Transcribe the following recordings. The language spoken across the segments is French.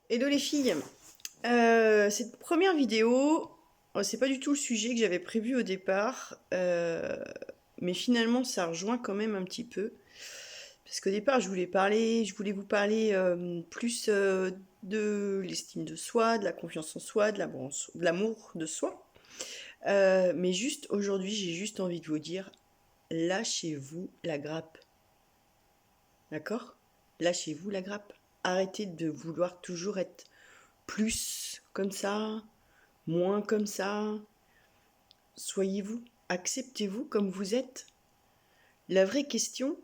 Hello les filles. Cette première vidéo, c'est pas du tout le sujet que j'avais prévu au départ, mais finalement ça rejoint quand même un petit peu. Parce qu'au départ je voulais vous parler plus de l'estime de soi, de la confiance en soi, de l'amour de soi. Mais juste aujourd'hui j'ai juste envie de vous dire, lâchez-vous la grappe, d'accord? Lâchez-vous la grappe. Arrêtez de vouloir toujours être plus comme ça, moins comme ça. Soyez vous, acceptez-vous comme vous êtes. La vraie question,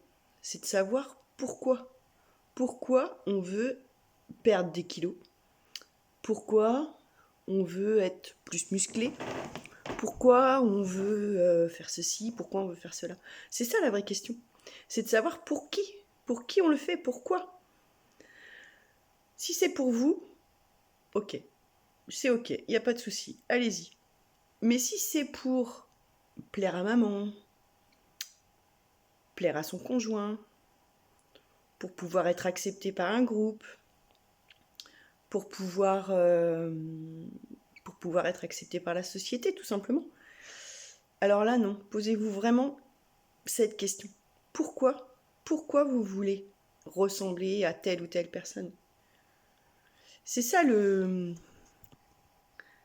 c'est de savoir pourquoi. Pourquoi on veut perdre des kilos? Pourquoi on veut être plus musclé? Pourquoi on veut faire ceci? Pourquoi on veut faire cela? C'est ça la vraie question. C'est de savoir pour qui. Pour qui on le fait? Pourquoi? Si c'est pour vous, ok. C'est ok, il n'y a pas de souci. Allez-y. Mais si c'est pour plaire à maman, plaire à son conjoint, pour pouvoir être accepté par un groupe, pour pouvoir, euh, pour pouvoir être accepté par la société, tout simplement. Alors là, non. Posez-vous vraiment cette question. Pourquoi? Pourquoi vous voulez ressembler à telle ou telle personne? C'est ça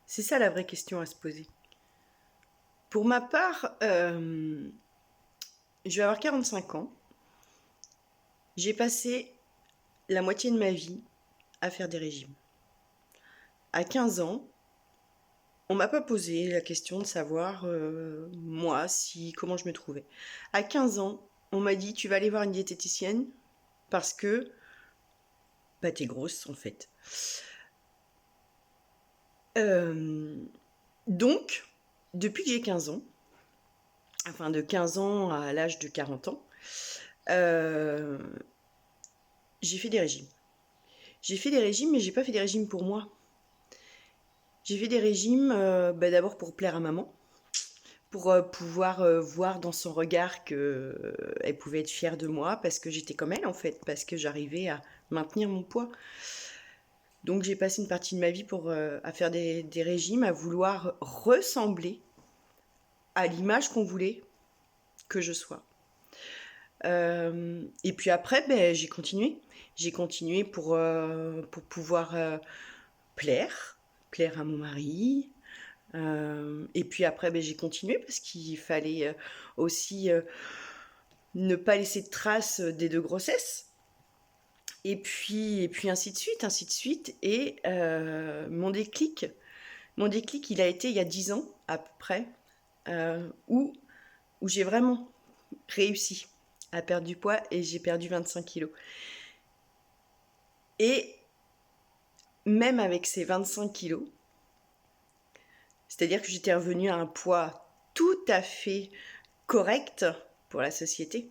c'est ça la vraie question à se poser. Pour ma part, je vais avoir 45 ans. J'ai passé la moitié de ma vie à faire des régimes. À 15 ans, on m'a pas posé la question de savoir, moi, comment je me trouvais. À 15 ans, on m'a dit, tu vas aller voir une diététicienne parce que bah, t'es grosse en fait. Euh, donc, depuis que j'ai 15 ans, enfin de 15 ans à l'âge de 40 ans, euh, j'ai fait des régimes. J'ai fait des régimes, mais j'ai pas fait des régimes pour moi. J'ai fait des régimes bah, d'abord pour plaire à maman, pour pouvoir voir dans son regard que elle pouvait être fière de moi parce que j'étais comme elle en fait, parce que j'arrivais à maintenir mon poids. Donc j'ai passé une partie de ma vie à faire des régimes, à vouloir ressembler à l'image qu'on voulait que je sois. Et puis après, ben, j'ai continué. J'ai continué pour pouvoir plaire à mon mari. Et puis après, ben, j'ai continué parce qu'il fallait aussi ne pas laisser de traces des deux grossesses. Et puis ainsi de suite, ainsi de suite. Et mon déclic, il a été il y a 10 ans à peu près, où j'ai vraiment réussi à perdre du poids et j'ai perdu 25 kilos. Et même avec ces 25 kilos, c'est-à-dire que j'étais revenue à un poids tout à fait correct pour la société,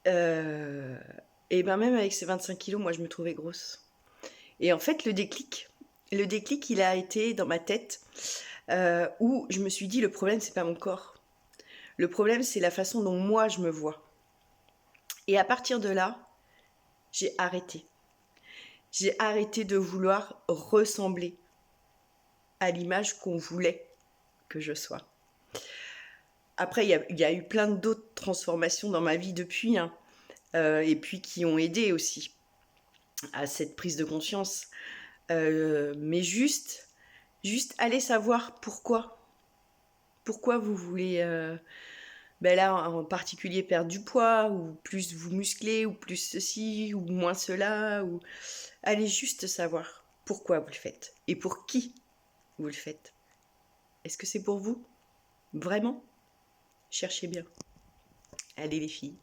euh, et ben même avec ces 25 kilos, moi je me trouvais grosse. Et en fait, le déclic, il a été dans ma tête, où je me suis dit, le problème, c'est pas mon corps. Le problème, c'est la façon dont moi je me vois. Et à partir de là, j'ai arrêté. J'ai arrêté de vouloir ressembler à l'image qu'on voulait que je sois. Après, il y a eu plein d'autres transformations dans ma vie depuis, hein, et puis qui ont aidé aussi à cette prise de conscience. Mais juste aller savoir pourquoi. Pourquoi vous voulez, ben là en particulier perdre du poids, ou plus vous muscler, ou plus ceci, ou moins cela, ou allez juste savoir pourquoi vous le faites et pour qui vous le faites. Est-ce que c'est pour vous? Vraiment? Cherchez bien. Allez les filles,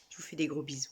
je vous fais des gros bisous.